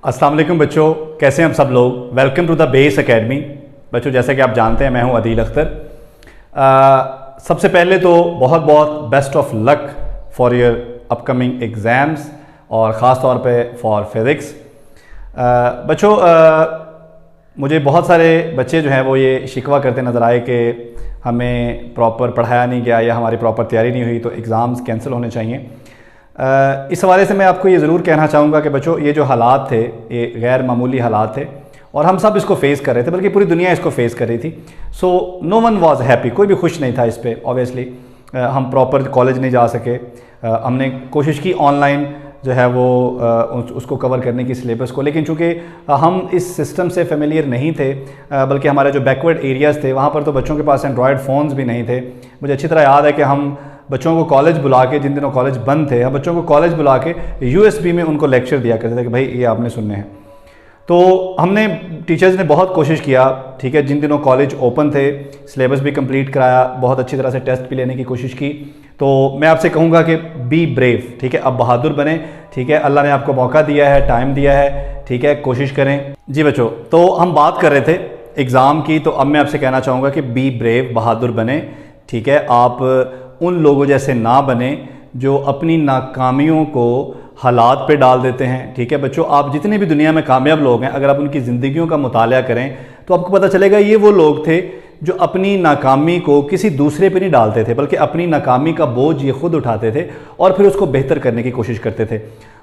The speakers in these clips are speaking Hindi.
अस्सलाम वालेकुम बच्चों, कैसे हैं हम सब लोग। Welcome to the Base Academy. बच्चों, जैसे कि आप जानते हैं, मैं हूं अदील अख्तर। सबसे पहले तो बहुत बहुत best of luck for your upcoming exams और ख़ास तौर पे फॉर फिज़िक्स। बच्चों, मुझे बहुत सारे बच्चे जो हैं वो ये शिकवा करते नज़र आए कि हमें प्रॉपर पढ़ाया नहीं गया या हमारी प्रॉपर तैयारी नहीं हुई तो एग्ज़ाम्स कैंसिल होने चाहिए। इस हवाले से मैं आपको ये ज़रूर कहना चाहूँगा कि बच्चों, ये जो हालात थे ये गैर मामूली हालात थे और हम सब इसको फेस कर रहे थे, बल्कि पूरी दुनिया इसको फेस कर रही थी। So no one was happy, कोई भी खुश नहीं था इस पे। ऑब्वियसली हम प्रॉपर कॉलेज नहीं जा सके। हमने कोशिश की ऑनलाइन जो है वो उसको कवर करने की सिलेबस को, लेकिन चूँकि हम इस सिस्टम से फेमिलियर नहीं थे, बल्कि हमारे जो बैकवर्ड एरियाज़ थे वहाँ पर तो बच्चों के पास एंड्रॉयड फ़ोन्स भी नहीं थे। मुझे अच्छी तरह याद है कि हम बच्चों को कॉलेज बुला के, जिन दिनों कॉलेज बंद थे, हम बच्चों को कॉलेज बुला के USB में उनको लेक्चर दिया करते थे कि भाई ये आपने सुनने हैं। तो हमने टीचर्स ने बहुत कोशिश किया, ठीक है, जिन दिनों कॉलेज ओपन थे सिलेबस भी कंप्लीट कराया, बहुत अच्छी तरह से टेस्ट भी लेने की कोशिश की। तो मैं आपसे कहूँगा कि बी ब्रेव, ठीक है, अब बहादुर बने, ठीक है, अल्लाह ने आपको मौका दिया है, टाइम दिया है, ठीक है, कोशिश करें। जी बच्चों, तो हम बात कर रहे थे एग्ज़ाम की, तो अब मैं आपसे कहना चाहूँगा कि बी ब्रेव, बहादुर बने, ठीक है। आप उन लोगों जैसे ना बने जो अपनी नाकामियों को हालात पे डाल देते हैं, ठीक है। बच्चों, आप जितने भी दुनिया में कामयाब लोग हैं, अगर आप उनकी ज़िंदगियों का मुताला करें तो आपको पता चलेगा ये वो लोग थे जो अपनी नाकामी को किसी दूसरे पे नहीं डालते थे, बल्कि अपनी नाकामी का बोझ ये खुद उठाते थे और फिर उसको बेहतर करने की कोशिश करते थे।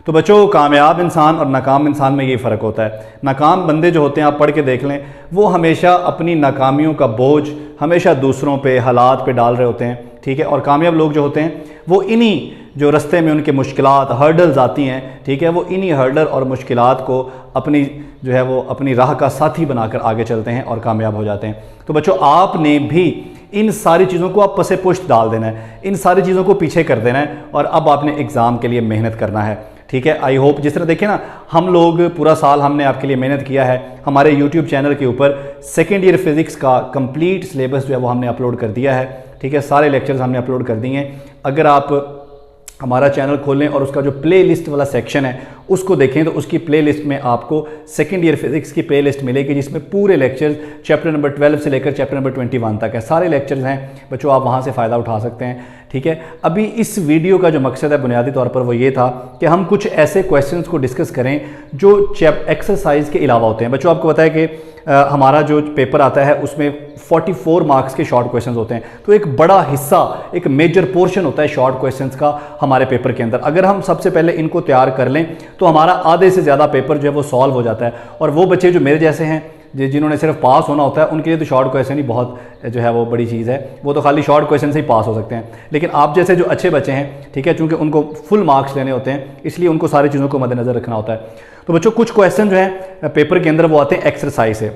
तो बच्चों, कामयाब इंसान और नाकाम इंसान में ये फ़र्क होता है। नाकाम बंदे जो होते हैं, आप पढ़ के देख लें, वो हमेशा अपनी नाकामियों का बोझ हमेशा दूसरों पे, हालात पे डाल रहे होते हैं, ठीक है। और कामयाब लोग जो होते हैं वो इन्हीं जो रास्ते में उनके मुश्किलात, हर्डल्स आती हैं, ठीक है, वो इन्हीं हर्डल और मुश्किलात को अपनी जो है वो अपनी राह का साथी बनाकर आगे चलते हैं और कामयाब हो जाते हैं। तो बच्चों, आपने भी इन सारी चीज़ों को आप पसे पुश्त डाल देना है, इन सारी चीज़ों को पीछे कर देना है और अब आपने एग्ज़ाम के लिए मेहनत करना है, ठीक है। आई होप, जिस तरह देखिए ना, हम लोग पूरा साल हमने आपके लिए मेहनत किया है। हमारे यूट्यूब चैनल के ऊपर सेकेंड ईयर फिज़िक्स का कंप्लीट सिलेबस जो है वो हमने अपलोड कर दिया है, ठीक है। सारे लेक्चर्स हमने अपलोड कर दिए हैं। अगर आप हमारा चैनल खोलें और उसका जो प्ले लिस्ट वाला सेक्शन है उसको देखें तो उसकी प्ले लिस्ट में आपको सेकेंड ईयर फिज़िक्स की प्ले लिस्ट मिलेगी, जिसमें पूरे लेक्चर्स चैप्टर नंबर 12 से लेकर चैप्टर नंबर 21 तक है। सारे लेक्चर्स हैं बच्चों, आप वहाँ से फ़ायदा उठा सकते हैं, ठीक है। अभी इस वीडियो का जो मकसद है बुनियादी तौर पर वो ये था कि हम कुछ ऐसे क्वेश्चंस को डिस्कस करें जो एक्सरसाइज के अलावा होते हैं। बच्चों, आपको पता है कि हमारा जो पेपर आता है उसमें 44 मार्क्स के शॉर्ट क्वेश्चंस होते हैं, तो एक बड़ा हिस्सा, एक मेजर पोर्शन होता है शॉर्ट क्वेश्चंस का हमारे पेपर के अंदर। अगर हम सबसे पहले इनको तैयार कर लें तो हमारा आधे से ज़्यादा पेपर जो है वो सॉल्व हो जाता है। और वो बच्चे जो मेरे जैसे हैं, जिन्होंने सिर्फ पास होना होता है, उनके लिए तो शॉर्ट क्वेश्चन ही बहुत जो है वो बड़ी चीज़ है, वो तो खाली शॉर्ट क्वेश्चन से ही पास हो सकते हैं। लेकिन आप जैसे जो अच्छे बच्चे हैं, ठीक है, चूँकि उनको फुल मार्क्स लेने होते हैं, इसलिए उनको सारी चीज़ों को मद्देनज़र रखना होता है। तो बच्चों, कुछ क्वेश्चन जो है पेपर के अंदर वो आते हैं एक्सरसाइज से,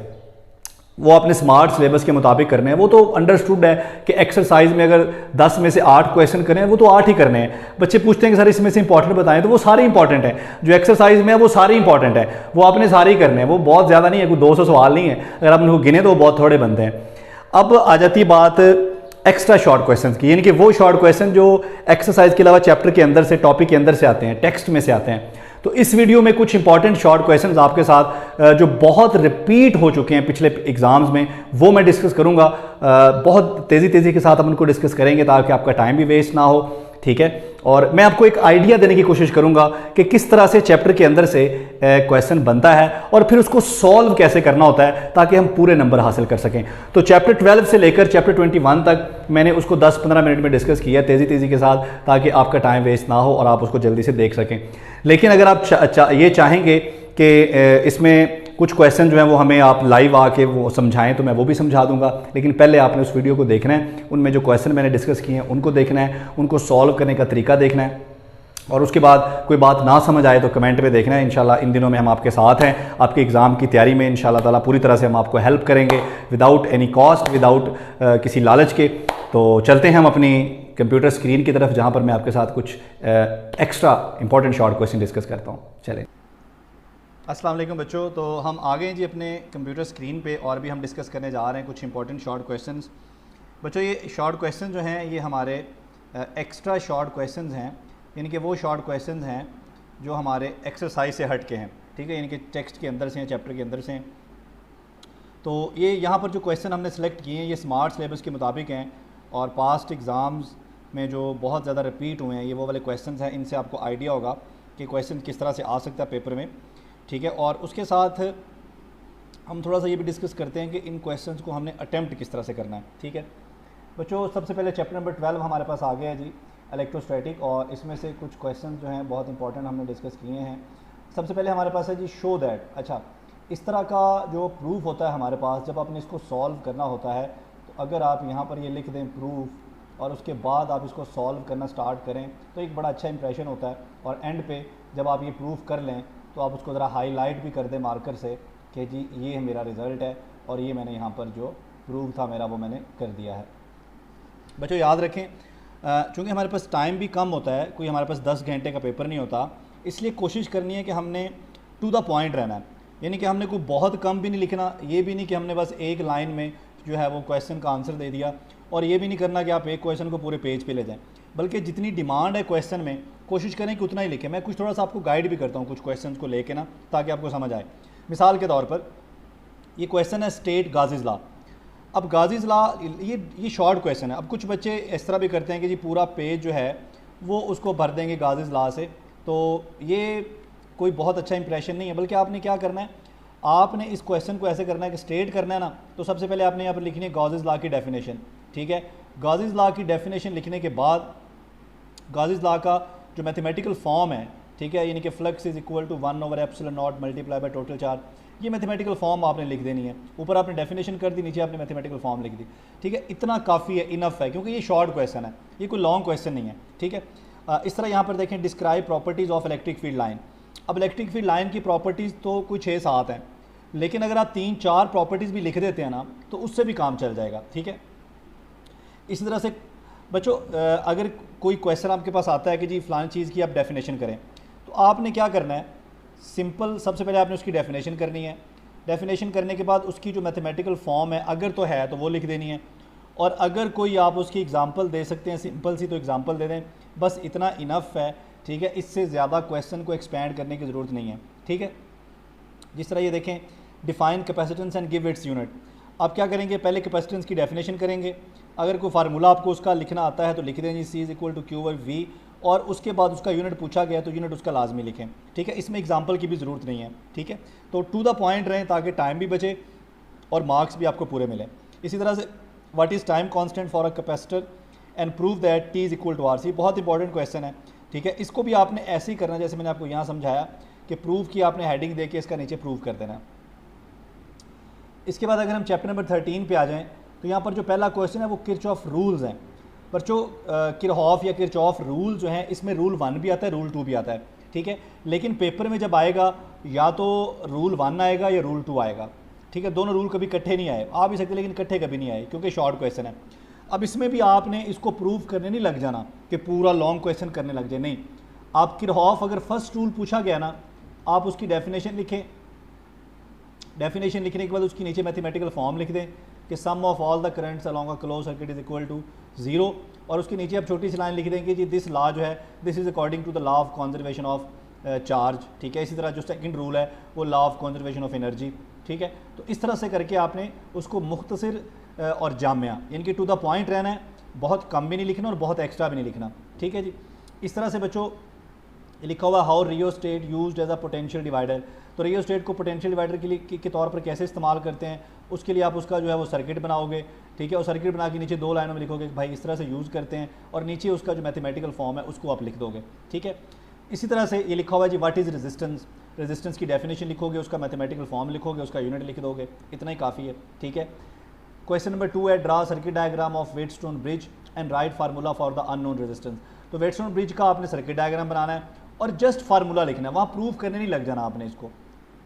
वो अपने स्मार्ट सिलेबस के मुताबिक करने हैं। वो तो अंडरस्टूड है कि एक्सरसाइज में अगर 10 में से 8 क्वेश्चन करें वो तो 8 ही करने हैं। बच्चे पूछते हैं कि सर इसमें से इंपॉर्टेंट बताएं, तो वो सारे इंपॉर्टेंट हैं जो एक्सरसाइज में है, वो सारे इंपॉर्टेंट है, वो आपने सारे ही करने हैं। वो बहुत ज़्यादा नहीं है, कोई 200 सवाल नहीं है, अगर आप उनको गिने तो वो बहुत थोड़े बनते हैं। अब आ जाती बात एक्स्ट्रा शॉर्ट क्वेश्चन की, यानी कि वो शॉर्ट क्वेश्चन जो एक्सरसाइज के अलावा चैप्टर के अंदर से, टॉपिक के अंदर से आते हैं, टेक्स्ट में से आते हैं। तो इस वीडियो में कुछ इंपॉर्टेंट शॉर्ट क्वेश्चंस आपके साथ जो बहुत रिपीट हो चुके हैं पिछले एग्जाम्स में, वो मैं डिस्कस करूंगा। बहुत तेज़ी के साथ हम उनको डिस्कस करेंगे ताकि आपका टाइम भी वेस्ट ना हो, ठीक है। और मैं आपको एक आइडिया देने की कोशिश करूंगा कि किस तरह से चैप्टर के अंदर से क्वेश्चन बनता है और फिर उसको सॉल्व कैसे करना होता है ताकि हम पूरे नंबर हासिल कर सकें। तो चैप्टर 12 से लेकर चैप्टर 21 तक मैंने उसको 10-15 मिनट में डिस्कस किया तेज़ी के साथ, ताकि आपका टाइम वेस्ट ना हो और आप उसको जल्दी से देख सकें। लेकिन अगर आप ये चाहेंगे कि इसमें कुछ क्वेश्चन जो है वो हमें आप लाइव आके वो समझाएं तो मैं वो भी समझा दूंगा, लेकिन पहले आपने उस वीडियो को देखना है, उनमें जो क्वेश्चन मैंने डिस्कस किए हैं उनको देखना है, उनको सॉल्व करने का तरीका देखना है, और उसके बाद कोई बात ना समझ आए तो कमेंट में देखना है। इंशाल्लाह इन दिनों में हम आपके साथ हैं, आपके एग्ज़ाम की तैयारी में इंशाल्लाह ताला पूरी तरह से हम आपको हेल्प करेंगे विदाउट एनी कॉस्ट, विदाउट किसी लालच के। तो चलते हैं हम अपनी कंप्यूटर स्क्रीन की तरफ, जहाँ पर मैं आपके साथ कुछ extra important short question discuss करता हूँ। चलें। अस्सलाम वालेकुम बच्चों, तो हम आ गए जी अपने कंप्यूटर स्क्रीन पे और भी हम डिस्कस करने जा रहे हैं कुछ इंपॉर्टेंट शॉर्ट क्वेश्चंस। बच्चों, ये शॉर्ट क्वेश्चन जो हैं ये हमारे एक्स्ट्रा शॉर्ट क्वेश्चंस हैं, यानी कि वो शॉर्ट क्वेश्चंस हैं जो हमारे एक्सरसाइज से हट के हैं, ठीक है, यानी कि टेक्स्ट के अंदर से हैं, चैप्टर के अंदर से हैं। तो ये यहाँ पर जो क्वेश्चन हमने सेलेक्ट किए हैं ये स्मार्ट सिलेबस के मुताबिक हैं और पास्ट एग्ज़ाम्स में जो बहुत ज़्यादा रिपीट हुए हैं ये वो वाले क्वेश्चंस हैं। इनसे आपको आइडिया होगा कि क्वेश्चन किस तरह से आ सकता है पेपर में, ठीक है। और उसके साथ हम थोड़ा सा ये भी डिस्कस करते हैं कि इन क्वेश्चंस को हमने अटेम्प्ट किस तरह से करना है, ठीक है बच्चों। सबसे पहले चैप्टर नंबर 12 हमारे पास आ गया है जी, इलेक्ट्रोस्टैटिक, और इसमें से कुछ क्वेश्चन जो हैं बहुत इंपॉर्टेंट हमने डिस्कस किए हैं। सबसे पहले हमारे पास है जी शो दैट। अच्छा, इस तरह का जो प्रूफ होता है हमारे पास, जब आपने इसको सॉल्व करना होता है तो अगर आप यहाँ पर ये लिख दें प्रूफ और उसके बाद आप इसको सॉल्व करना स्टार्ट करें तो एक बड़ा अच्छा इंप्रेशन होता है। और एंड पे जब आप ये प्रूफ कर लें तो आप उसको ज़रा हाईलाइट भी कर दें मार्कर से कि जी ये मेरा रिज़ल्ट है और ये मैंने यहाँ पर जो प्रूफ था मेरा वो मैंने कर दिया है। बच्चों याद रखें, चूँकि हमारे पास टाइम भी कम होता है, कोई हमारे पास 10 घंटे का पेपर नहीं होता, इसलिए कोशिश करनी है कि हमने टू द पॉइंट रहना है। यानी कि हमने कोई बहुत कम भी नहीं लिखना, ये भी नहीं कि हमने बस एक लाइन में जो है वो क्वेश्चन का आंसर दे दिया, और ये भी नहीं करना कि आप एक क्वेश्चन को पूरे पेज पे ले जाएं, बल्कि जितनी डिमांड है क्वेश्चन में कोशिश करें कि उतना ही लिखें। मैं कुछ थोड़ा सा आपको गाइड भी करता हूँ कुछ क्वेश्चन को लेके ना, ताकि आपको समझ आए। मिसाल के तौर पर ये क्वेश्चन है स्टेट गाजीज लॉ। अब गाजीज लॉ ये शॉर्ट क्वेश्चन है। अब कुछ बच्चे इस तरह भी करते हैं कि जी पूरा पेज जो है वो उसको भर देंगे गाजीज लॉ से, तो ये कोई बहुत अच्छा इंप्रेशन नहीं है। बल्कि आपने क्या करना है, आपने इस क्वेश्चन को ऐसे करना है कि स्टेट करना है ना, तो सबसे पहले आपने यहाँ पर लिखनी है गाजीज लॉ की डेफिनेशन, ठीक है। गाजीज लॉ की डेफिनेशन लिखने के बाद गाजीज लॉ का जो मैथमेटिकल फॉर्म है, ठीक है, यानी कि flux is equal to 1/ε0 multiply by total charge, ये मैथमेटिकल फॉर्म आपने लिख देनी है। ऊपर आपने डेफिनेशन कर दी, नीचे आपने मैथमेटिकल फॉर्म लिख दी, ठीक है। इतना काफ़ी है, इनफ है, क्योंकि ये शॉर्ट क्वेश्चन है, ये कोई लॉन्ग क्वेश्चन नहीं है, ठीक है। इस तरह यहाँ पर देखें, describe properties of electric field line. अब इलेक्ट्रिक फील्ड लाइन की प्रॉपर्टीज़ तो कोई 6-7 हैं, लेकिन अगर आप 3-4 प्रॉपर्टीज़ भी लिख देते हैं ना तो उससे भी काम चल जाएगा, ठीक है। इसी तरह से बच्चों अगर कोई क्वेश्चन आपके पास आता है कि जी फ़लानी चीज़ की आप डेफिनेशन करें, तो आपने क्या करना है, सिंपल सबसे पहले आपने उसकी डेफिनेशन करनी है। डेफिनेशन करने के बाद उसकी जो मैथमेटिकल फॉर्म है अगर तो है तो वो लिख देनी है, और अगर कोई आप उसकी एग्जांपल दे सकते हैं सिंपल सी तो एग्जांपल दे दें, बस इतना इनफ है, ठीक है। इससे ज़्यादा क्वेश्चन को एक्सपेंड करने की ज़रूरत नहीं है, ठीक है। जिस तरह ये देखें, define capacitance and give its unit. आप क्या करेंगे, पहले कैपेसिटेंस की डेफिनेशन करेंगे, अगर कोई फार्मूला आपको उसका लिखना आता है तो लिख दें जी C = Q/V, और उसके बाद उसका यूनिट पूछा गया तो यूनिट उसका लाजमी लिखें, ठीक है। इसमें एग्जांपल की भी ज़रूरत नहीं है, ठीक है। तो टू द पॉइंट रहें ताकि टाइम भी बचे और मार्क्स भी आपको पूरे मिलें। इसी तरह से what is time constant for a capacitor and prove that T = RC, बहुत इंपॉर्टेंट क्वेश्चन है, ठीक है। इसको भी आपने ऐसे ही करना जैसे मैंने आपको यहाँ समझाया कि प्रूफ की आपने हेडिंग दे के इसका नीचे प्रूव कर देना। इसके बाद अगर हम चैप्टर नंबर 13 पे आ जाएँ तो यहाँ पर जो पहला क्वेश्चन है वो किरचॉफ रूल्स हैं। बच्चों किरहॉफ या किरचॉफ रूल जो हैं, इसमें रूल 1 भी आता है, रूल 2 भी आता है, ठीक है। लेकिन पेपर में जब आएगा या तो रूल 1 आएगा या रूल 2 आएगा, ठीक है। दोनों रूल कभी इकट्ठे नहीं आए, आ भी सकते लेकिन इकट्ठे कभी नहीं आए, क्योंकि शॉर्ट क्वेश्चन है। अब इसमें भी आपने इसको प्रूव करने नहीं लग जाना कि पूरा लॉन्ग क्वेश्चन करने लग जाए, नहीं। आप किरहॉफ अगर फर्स्ट रूल पूछा गया ना, आप उसकी डेफिनेशन लिखें, डेफिनेशन लिखने के बाद उसकी नीचे मैथमेटिकल फॉर्म लिख दें कि sum of all the currents along a close circuit is equal to 0, और उसके नीचे आप छोटी सी लाइन लिख देंगे जी दिस लॉ जो है this is according to the law of conservation of charge, ठीक है। इसी तरह जो सेकंड रूल है वो law of conservation of energy, ठीक है। तो इस तरह से करके आपने उसको मुख्तसर और जामिया, यानी कि टू द पॉइंट रहना है, बहुत कम भी नहीं लिखना और बहुत एक्स्ट्रा भी नहीं लिखना, ठीक है जी। इस तरह से बच्चों लिखा हुआ how rheostat used as a potential divider. तो रियोस्टेट को पोटेंशियल डिवाइडर के लिए के तौर पर कैसे इस्तेमाल करते हैं, उसके लिए आप उसका जो है वो सर्किट बनाओगे, ठीक है। और सर्किट बना के नीचे 2 लाइनों में लिखोगे भाई इस तरह से यूज़ करते हैं, और नीचे उसका जो मैथमेटिकल फॉर्म है उसको आप लिख दोगे, ठीक है। इसी तरह से ये लिखा हुआ है जी व्हाट इज़ रेजिस्टेंस, रेजिस्टेंस की डेफिनेशन लिखोगे, उसका मैथमेटिकल फॉर्म लिखोगे, उसका यूनिट लिख दोगे, इतना ही काफ़ी है, ठीक है। क्वेश्चन नंबर 2 है draw circuit diagram of Wheatstone bridge and right formula for the unknown resistance. तो वेटस्टोन ब्रिज का आपने सर्किट डायग्राम बनाना है और जस्ट फार्मूला लिखना है, वहाँ प्रूव करने नहीं लग जाना आपने। इसको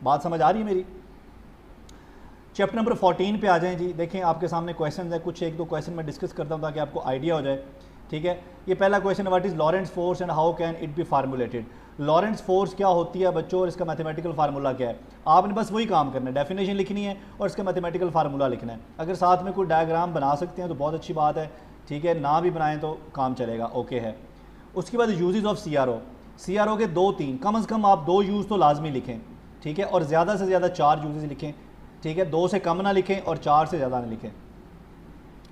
बात समझ आ रही है मेरी। चैप्टर नंबर 14 पे आ जाएं जी। देखें आपके सामने क्वेश्चन है, कुछ 1-2 क्वेश्चन मैं डिस्कस करता हूँ ताकि आपको आइडिया हो जाए, ठीक है। ये पहला क्वेश्चन है what is Lorentz force and how can it be formulated. Lorentz force क्या होती है बच्चों, और इसका मैथमेटिकल फार्मूला क्या है। आपने बस वही काम करना है, डेफिनेशन लिखनी है और इसका मैथमेटिकल फार्मूला लिखना है। अगर साथ में कोई डायग्राम बना सकते हैं तो बहुत अच्छी बात है, ठीक है। ना भी बनाएं तो काम चलेगा, ओके है। उसके बाद यूजेस ऑफ CRO। CRO के 2-3 कम से कम आप 2 यूज़ तो लाजमी लिखें, ठीक है, और ज़्यादा से ज़्यादा 4 यूजेस लिखें, ठीक है, 2 से कम ना लिखें और 4 से ज़्यादा ना लिखें।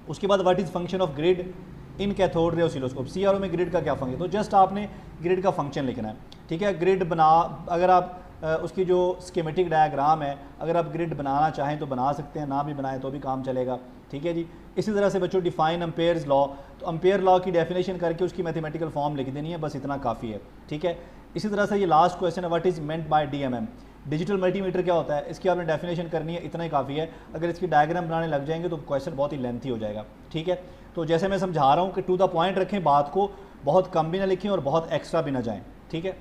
उसके बाद what is function of grid in cathode ray oscilloscope, CRO में ग्रिड का क्या फंक्शन, तो जस्ट आपने ग्रिड का फंक्शन लिखना है, ठीक है। ग्रिड बना, अगर आप उसकी जो स्कीमेटिक डायग्राम है, अगर आप ग्रिड बनाना चाहें तो बना सकते हैं, ना भी बनाएं तो भी काम चलेगा, ठीक है जी। इसी तरह से बच्चों डिफाइन अम्पेयर्स लॉ, तो अम्पेयर लॉ की डेफिनेशन करके उसकी मैथमेटिकल फॉर्म लिख देनी है, बस इतना काफ़ी है, ठीक है। इसी तरह से ये लास्ट क्वेश्चन है, what is meant by DMM, digital multimeter क्या होता है, इसकी आपने डेफिनेशन करनी है, इतना ही काफ़ी है। अगर इसकी डायग्राम बनाने लग जाएंगे तो क्वेश्चन बहुत ही लेंथी हो जाएगा, ठीक है। तो जैसे मैं समझा रहा हूँ कि टू द पॉइंट रखें बात को, बहुत कम भी ना लिखें और बहुत एक्स्ट्रा भी ना जाएं, ठीक है।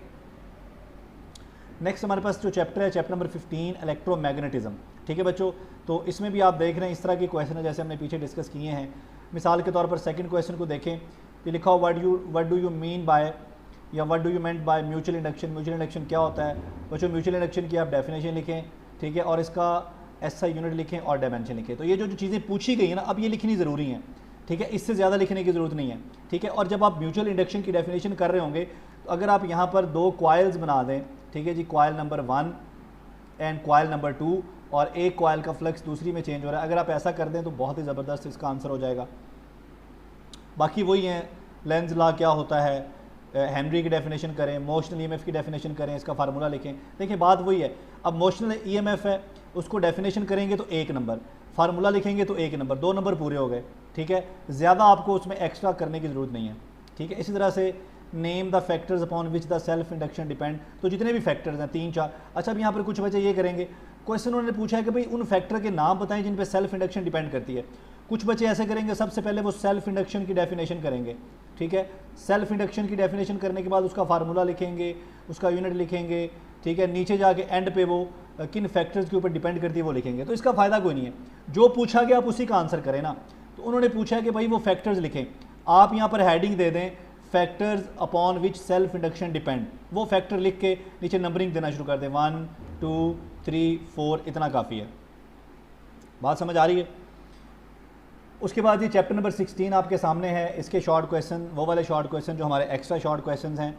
नेक्स्ट हमारे पास जो चैप्टर है, चैप्टर नंबर 15 इलेक्ट्रोमैग्नेटिज्म, ठीक है बच्चों। तो इसमें भी आप देख रहे हैं इस तरह के क्वेश्चन है जैसे हमने पीछे डिस्कस किए हैं। मिसाल के तौर पर सेकंड क्वेश्चन को देखें, ये लिखा हो what do you mean by, या what do you meant by mutual induction. Mutual induction क्या होता है बच्चों, म्यूचुअल इंडक्शन की आप डेफिनेशन लिखें, ठीक है, और इसका SI यूनिट लिखें और डायमेंशन लिखें। तो ये जो चीज़ें पूछी गई है ना, अब ये लिखनी ज़रूरी है, ठीक है, इससे ज़्यादा लिखने की ज़रूरत नहीं है, ठीक है। और जब आप म्यूचुअल इंडक्शन की डेफिनेशन कर रहे होंगे तो अगर आप यहाँ पर 2 कॉइल्स बना दें, ठीक है जी, coil number 1 and coil number 2, और एक कॉइल का फ्लक्स दूसरी में चेंज हो रहा है, अगर आप ऐसा कर दें तो बहुत ही ज़बरदस्त इसका आंसर हो जाएगा। बाकी वही है, लेंज लॉ क्या होता है, हेनरी की डेफिनेशन करें, मोशनल EMF की डेफिनेशन करें, इसका फार्मूला लिखें। देखिए बात वही है, अब मोशनल EMF है, उसको डेफिनेशन करेंगे तो 1 नंबर, फार्मूला लिखेंगे तो 1 नंबर, 2 नंबर पूरे हो गए, ठीक है। ज़्यादा आपको उसमें एक्स्ट्रा करने की ज़रूरत नहीं है, ठीक है। इसी तरह से name the factors upon which the self induction depend, तो जितने भी फैक्टर्स हैं 3 4। अच्छा, अब यहाँ पर कुछ बच्चे ये करेंगे, क्वेश्चन उन्होंने पूछा है कि भाई उन फैक्टर के नाम बताएं जिन पे सेल्फ इंडक्शन डिपेंड करती है। कुछ बच्चे ऐसे करेंगे, सबसे पहले वो सेल्फ इंडक्शन की डेफिनेशन करेंगे, ठीक है। सेल्फ इंडक्शन की डेफिनेशन करने के बाद उसका फार्मूला लिखेंगे, उसका यूनिट लिखेंगे, ठीक है। नीचे जाके एंड पे वो किन फैक्टर्स के ऊपर डिपेंड करती है वो लिखेंगे। तो इसका फ़ायदा कोई नहीं है, जो पूछा गया आप उसी का आंसर करें ना। तो उन्होंने पूछा है कि भाई वो फैक्टर्स लिखें, आप यहाँ पर हेडिंग दे दें factors upon which self induction depend, वो फैक्टर लिख के नीचे नंबरिंग देना शुरू कर दें, 1 2 3 4, इतना काफ़ी है। बात समझ आ रही है। उसके बाद ये चैप्टर नंबर 16 आपके सामने है, इसके शॉर्ट क्वेश्चन, वो वाले शॉर्ट क्वेश्चन जो हमारे एक्स्ट्रा शॉर्ट क्वेश्चन हैं,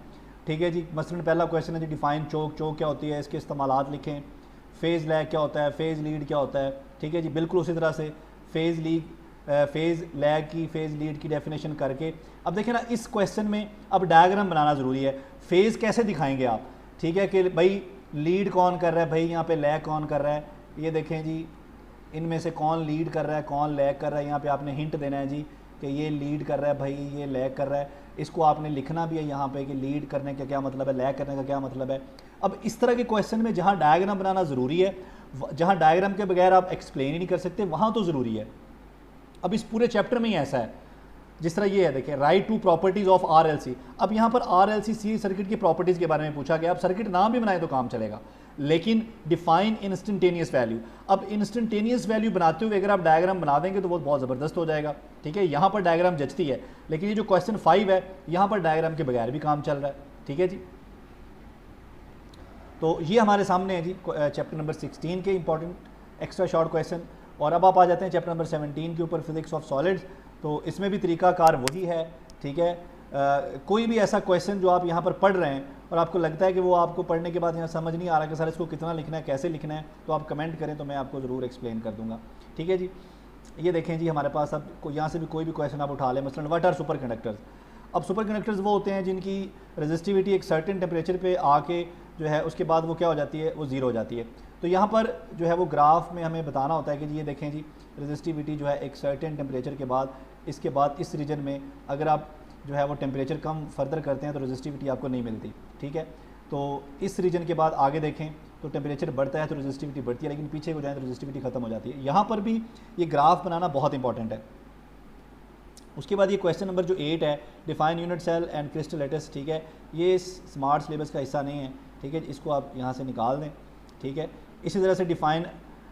ठीक है जी। मसलन पहला क्वेश्चन है जी, डिफाइन चोक, चोक क्या होती है, इसके इस्तेमालात लिखें। फेज़ लैग क्या होता है, फेज़ लीड क्या होता है, ठीक है जी। बिल्कुल उसी तरह से फेज़ लैग की, फेज़ लीड की डेफिनेशन करके, अब देखें ना इस क्वेश्चन में अब डायग्राम बनाना ज़रूरी है। फेज़ कैसे दिखाएंगे आप, ठीक है, कि भाई लीड कौन कर रहा है, भाई यहाँ पे लैग कौन कर रहा है, ये देखें जी, इनमें से कौन लीड कर रहा है, कौन लैग कर रहा है। यहाँ पे आपने हिंट देना है जी कि ये लीड कर रहा है, भाई ये लैग कर रहा है। इसको आपने लिखना भी है यहाँ पे कि लीड करने का क्या मतलब है, लैग करने का क्या मतलब है। अब इस तरह के क्वेश्चन में जहाँ डायग्राम बनाना ज़रूरी है, जहाँ डायग्राम के बगैर आप एक्सप्लेन ही नहीं कर सकते, वहाँ तो ज़रूरी है। अब इस पूरे चैप्टर में ही ऐसा है, जिस तरह ये है, देखिए write two properties of RLC। अब यहाँ पर RLC सीरीज सर्किट की प्रॉपर्टीज़ के बारे में पूछा गया। अब सर्किट नाम भी बनाए तो काम चलेगा, लेकिन डिफाइन इंस्टेंटेनियस वैल्यू। अब इंस्टेंटेनियस वैल्यू बनाते हुए अगर आप डायग्राम बना देंगे तो वो बहुत ज़बरदस्त हो जाएगा, ठीक है। यहाँ पर डायग्राम जचती है, लेकिन ये जो क्वेश्चन 5 है यहाँ पर डायग्राम के बगैर भी काम चल रहा है, ठीक है जी। तो ये हमारे सामने है जी चैप्टर नंबर 16 के इंपॉर्टेंट एक्स्ट्रा शॉर्ट क्वेश्चन। और अब आप आ जाते हैं चैप्टर नंबर 17 के ऊपर, फिजिक्स ऑफ सॉलिड्स। तो इसमें भी तरीकाकार वही है, ठीक है। कोई भी ऐसा क्वेश्चन जो आप यहाँ पर पढ़ रहे हैं और आपको लगता है कि वो आपको पढ़ने के बाद यहाँ समझ नहीं आ रहा कि सर इसको कितना लिखना है, कैसे लिखना है, तो आप कमेंट करें तो मैं आपको ज़रूर एक्सप्लेन कर दूँगा, ठीक है जी। ये देखें जी हमारे पास अब यहाँ से भी कोई भी क्वेश्चन आप उठा लें, मसलन व्हाट आर सुपर कंडक्टर्स। अब सुपर कंडक्टर्स वो होते हैं जिनकी रेजिस्टिविटी एक सर्टेन टेम्परेचर पे आके जो है उसके बाद वो क्या हो जाती है, वो ज़ीरो हो जाती है। तो यहाँ पर जो है वो ग्राफ में हमें बताना होता है कि जी ये देखें जी रेजिस्टिविटी जो है एक सर्टेन टेम्परेचर के बाद, इसके बाद इस रीजन में अगर आप जो है वो टेम्परेचर कम फर्दर करते हैं तो रेजिस्टिविटी आपको नहीं मिलती, ठीक है। तो इस रीजन के बाद आगे देखें तो टेम्परेचर बढ़ता है तो रेजिस्टिविटी बढ़ती है, लेकिन पीछे हो जाए तो रेजिस्टिविटी खत्म हो जाती है। यहाँ पर भी ये ग्राफ बनाना बहुत इंपॉर्टेंट है। उसके बाद ये क्वेश्चन नंबर जो 8 है, define unit cell and crystal lattice, ठीक है। ये स्मार्ट सिलेबस का हिस्सा नहीं है, ठीक है, इसको आप यहाँ से निकाल दें, ठीक है। इसी तरह से define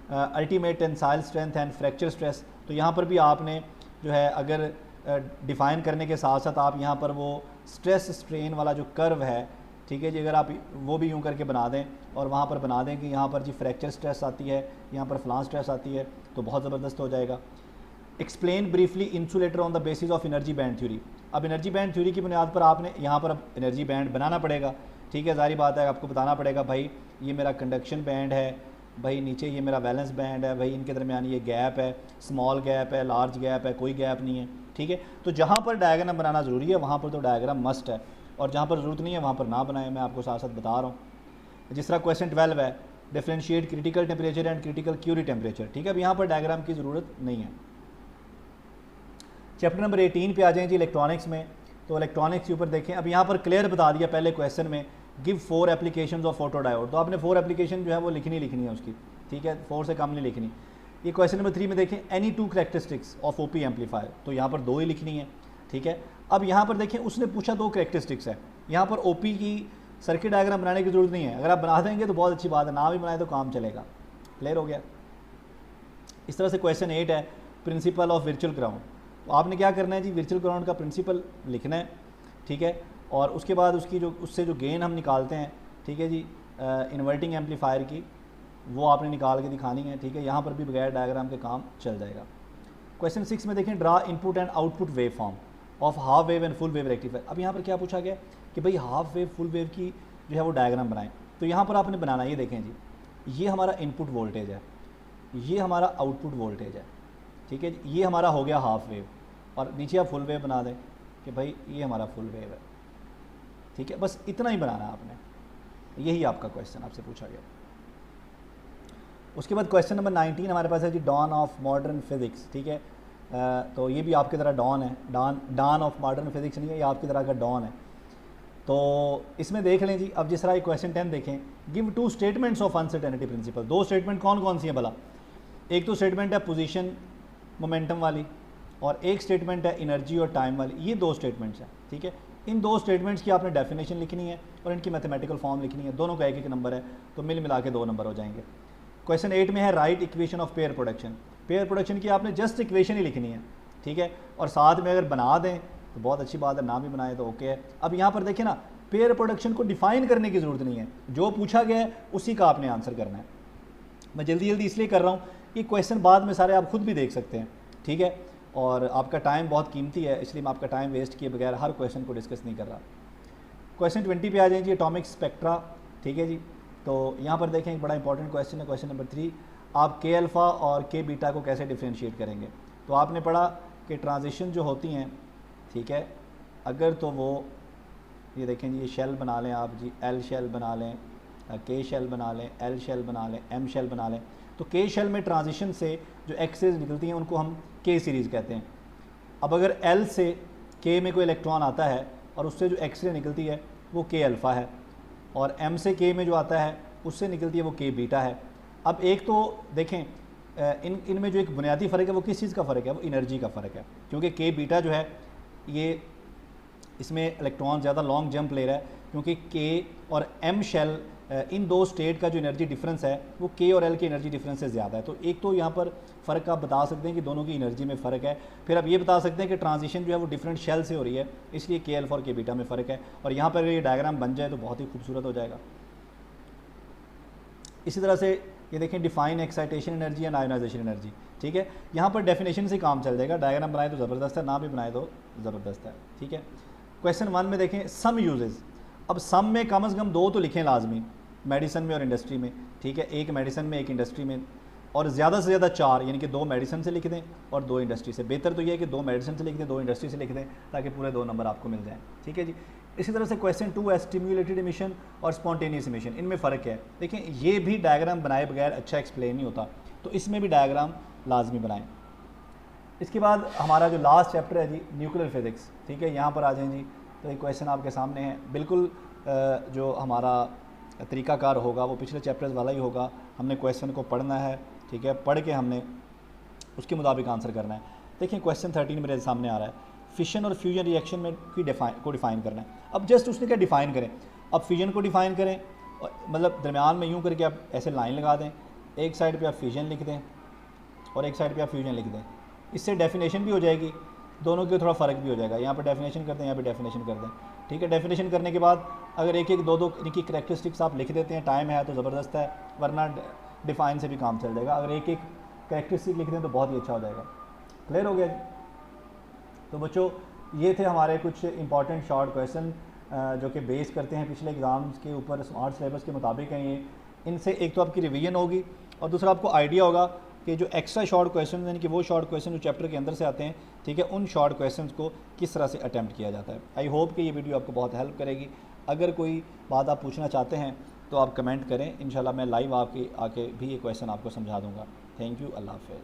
ultimate tensile strength and fracture stress. तो यहाँ पर भी आपने जो है अगर डिफ़ाइन करने के साथ साथ आप यहाँ पर वो स्ट्रेस स्ट्रेन वाला जो कर्व है, ठीक है जी, अगर आप वो भी यूँ करके बना दें और वहाँ पर बना दें कि यहाँ पर जी फ्रैक्चर स्ट्रेस आती है, यहाँ पर फ्लान स्ट्रेस आती है, तो बहुत ज़बरदस्त हो जाएगा। Explain briefly insulator on the basis of energy band theory. अब एनर्जी बैंड थ्योरी की बुनियाद पर आपने यहाँ पर अब एनर्जी बैंड बनाना पड़ेगा। ठीक है, जारी बात है आपको बताना पड़ेगा भाई ये मेरा कंडक्शन बैंड है, भाई नीचे ये मेरा वैलेंस बैंड है, भाई इनके दरमियान ये गैप है, स्मॉल गैप है, लार्ज गैप है, कोई गैप नहीं है। ठीक है, तो जहाँ पर डायग्राम बनाना ज़रूरी है वहाँ पर तो डायग्राम मस्ट है, और जहाँ पर ज़रूरत नहीं है वहाँ पर ना बनाए, मैं आपको साथ साथ बता रहा हूँ। जिस तरह क्वेश्चन 12 है, differentiate critical temperature and critical Curie temperature. ठीक है, अब यहाँ पर डायग्राम की ज़रूरत नहीं है। चैप्टर नंबर 18 पे आ जाएँ जी, इलेक्ट्रॉनिक्स में। तो इलेक्ट्रॉनिक्स के ऊपर देखें, अब यहाँ पर क्लियर बता दिया पहले क्वेश्चन में, give 4 applications of photo diode. तो आपने 4 एप्लीकेशन जो है वो लिखनी है उसकी। ठीक है, 4 से कम नहीं लिखनी। ये क्वेश्चन नंबर 3 में देखें, any 2 characteristics of OP amplifier. तो यहाँ पर 2 ही लिखनी है। ठीक है, अब यहाँ पर देखें उसने पूछा 2 करेक्टरिस्टिक्स है, यहाँ पर ओपी की सर्किट डायग्राम बनाने की जरूरत नहीं है। अगर आप बना देंगे तो बहुत अच्छी बात है, ना भी बनाए तो काम चलेगा। क्लियर हो गया। इस तरह से क्वेश्चन 8 है, प्रिंसिपल ऑफ वर्चुअल ग्राउंड। तो आपने क्या करना है जी, वर्चुअल ग्राउंड का प्रिंसिपल लिखना है। ठीक है, और उसके बाद उसकी जो उससे जो गेन हम निकालते हैं, ठीक है जी, इन्वर्टिंग एम्पलीफायर की, वो आपने निकाल के दिखानी है। ठीक है, यहाँ पर भी बगैर डायग्राम के काम चल जाएगा। क्वेश्चन 6 में देखें, draw input and output wave form of half wave and full wave rectifier. अब यहाँ पर क्या पूछा गया कि भाई हाफ वेव फुल वेव की जो है वो डायग्राम बनाएं। तो यहाँ पर आपने बनाना, ये देखें जी, ये हमारा इनपुट वोल्टेज है, ये हमारा आउटपुट वोल्टेज है। ठीक है, ये हमारा हो गया हाफ वेव, और नीचे आप फुल वेव बना दें कि भाई ये हमारा फुल वेव है। ठीक है, बस इतना ही बनाना है आपने, यही आपका क्वेश्चन आपसे पूछा गया। उसके बाद क्वेश्चन नंबर 19 हमारे पास है जी, डॉन ऑफ मॉडर्न फिजिक्स। ठीक है, तो ये भी आपकी तरह डॉन है, डॉन ऑफ मॉडर्न फिजिक्स नहीं है, ये आपकी तरह का डॉन है। तो इसमें देख लें जी, अब जिस तरह क्वेश्चन 10 देखें, give 2 statements of uncertainty principle. 2 statement कौन कौन सी हैं भला? एक तो स्टेटमेंट है पोजीशन मोमेंटम वाली, और एक स्टेटमेंट है एनर्जी और टाइम वाली। ये 2 स्टेटमेंट्स हैं। ठीक है, इन 2 स्टेटमेंट्स की आपने डेफिनेशन लिखनी है और इनकी मैथमेटिकल फॉर्म लिखनी है। दोनों का एक एक नंबर है, तो मिल मिला के 2 नंबर हो जाएंगे। क्वेश्चन 8 में है, right equation of pair production. Pair production की आपने जस्ट इक्वेशन ही लिखनी है। ठीक है, और साथ में अगर बना दें तो बहुत अच्छी बात है, ना भी बनाए तो ओके है। अब यहाँ पर देखिए ना, पेयर प्रोडक्शन को डिफाइन करने की ज़रूरत नहीं है, जो पूछा गया है उसी का आपने आंसर करना है। मैं जल्दी जल्दी इसलिए कर रहा हूँ कि क्वेश्चन बाद में सारे आप खुद भी देख सकते हैं। ठीक है, और आपका टाइम बहुत कीमती है, इसलिए मैं आपका टाइम वेस्ट किए बगैर हर क्वेश्चन को डिस्कस नहीं कर रहा। क्वेश्चन 20 पे आ जाएंगे, एटॉमिक स्पेक्ट्रा। ठीक है जी, तो यहाँ पर देखें एक बड़ा इंपॉर्टेंट क्वेश्चन है, क्वेश्चन नंबर 3, आप के अल्फ़ा और के बीटा को कैसे डिफ्रेंशिएट करेंगे। तो आपने पढ़ा कि ट्रांजिशन जो होती हैं, ठीक है, अगर तो वो ये देखें जी, ये शेल बना लें आप जी, एल शेल बना लें, के शेल बना लें, एल शेल बना लें, एम शेल बना लें। तो के शेल में ट्रांजिशन से जो एक्सेस निकलती हैं उनको हम के सीरीज़ कहते हैं। अब अगर एल से के में कोई इलेक्ट्रॉन आता है और उससे जो एक्सरे निकलती है वो के अल्फ़ा है, और एम से के में जो आता है उससे निकलती है वो के बीटा है। अब एक तो देखें इनमें जो एक बुनियादी फ़र्क है वो किस चीज़ का फ़र्क है, वो एनर्जी का फ़र्क है, क्योंकि के बीटा जो है ये इसमें इलेक्ट्रॉन ज़्यादा लॉन्ग जंप ले रहा है, क्योंकि के और एम शेल इन 2 स्टेट का जो एनर्जी डिफरेंस है वो के और एल की एनर्जी डिफरेंस से ज़्यादा है। तो एक तो यहाँ पर फ़र्क आप बता सकते हैं कि दोनों की एनर्जी में फ़र्क है। फिर आप ये बता सकते हैं कि ट्रांजिशन जो है वो डिफरेंट शेल से हो रही है, इसलिए के अल्फ़ा और के बीटा में फ़र्क है। और यहाँ पर ये डायग्राम बन जाए तो बहुत ही खूबसूरत हो जाएगा। इसी तरह से ये देखें, define excitation energy and ionization energy. ठीक है, यहाँ पर डेफिनेशन से काम चल जाएगा, डायग्राम बनाए तो ज़बरदस्त है, ना भी बनाए तो ज़बरदस्त है। ठीक है, क्वेश्चन 1 में देखें, सम यूजेस। अब सम में कम से कम 2 तो लिखें लाजमी, मेडिसिन में और इंडस्ट्री में। ठीक है, एक मेडिसिन में एक इंडस्ट्री में, और ज़्यादा से ज़्यादा 4, यानी कि 2 मेडिसिन से लिख दें और 2 इंडस्ट्री से। बेहतर तो ये है कि 2 मेडिसिन से लिख दें, 2 इंडस्ट्री से लिख दें, ताकि पूरे 2 नंबर आपको मिल जाएँ। ठीक है जी। इसी तरह से क्वेश्चन 2 है, स्टिम्युलेटेड इमिशन और स्पॉन्टेनियस इमिशन, इनमें फ़र्क है। देखें, ये भी डायग्राम बनाए बगैर अच्छा एक्सप्लेन नहीं होता, तो इसमें भी डायग्राम लाजमी बनाएं। इसके बाद हमारा जो लास्ट चैप्टर है जी, न्यूक्लियर फिज़िक्स। ठीक है, यहाँ पर आ जाएँ जी। तो एक क्वेश्चन आपके सामने है, बिल्कुल जो हमारा तरीक़ाकार होगा वो पिछले चैप्टर्स वाला ही होगा। हमने क्वेश्चन को पढ़ना है, ठीक है, पढ़ के हमने उसके मुताबिक आंसर करना है। देखिए क्वेश्चन 13 मेरे सामने आ रहा है, फिशन और फ्यूजन रिएक्शन में को डिफ़ाइन करना है। अब जस्ट उसने क्या डिफ़ाइन करें, अब फिजन को डिफ़ाइन करें, मतलब दरमियान में यूँ करके आप ऐसे लाइन लगा दें, एक साइड पे आप फिजन लिख दें और एक साइड पे आप फ्यूजन लिख दें। इससे डेफिनेशन भी हो जाएगी, दोनों के थोड़ा फ़र्क भी हो जाएगा। यहाँ पर डेफिनेशन कर दें, यहाँ पर डेफिनेशन कर दें। ठीक है, डेफिनेशन करने के बाद अगर एक एक 2 इनकी करैक्टरिस्टिक्स आप लिख देते हैं, टाइम है तो ज़बरदस्त है, वरना डिफ़ाइन से भी काम चल जाएगा। अगर एक एक करैक्टरिस्टिक लिख दें तो बहुत ही अच्छा हो जाएगा। क्लियर हो गया जी। तो बच्चों, ये थे हमारे कुछ इंपॉर्टेंट शॉर्ट क्वेश्चन जो कि बेस करते हैं पिछले एग्ज़ाम्स के ऊपर, स्मार्ट सिलेबस के मुताबिक हैं ये। इनसे एक तो आपकी रिवीजन होगी और दूसरा आपको आइडिया होगा कि जो एक्स्ट्रा शॉर्ट क्वेश्चन यानी कि वो शॉर्ट क्वेश्चन जो चैप्टर के अंदर से आते हैं, ठीक है, उन शॉर्ट क्वेश्चन को किस तरह से अटैम्प्ट किया जाता है। आई होप कि ये वीडियो आपको बहुत हेल्प करेगी। अगर कोई बात आप पूछना चाहते हैं तो आप कमेंट करें, इंशाल्लाह मैं लाइव आपके आके भी ये क्वेश्चन आपको समझा दूँगा। थैंक यू, अल्लाह हाफ़िज़।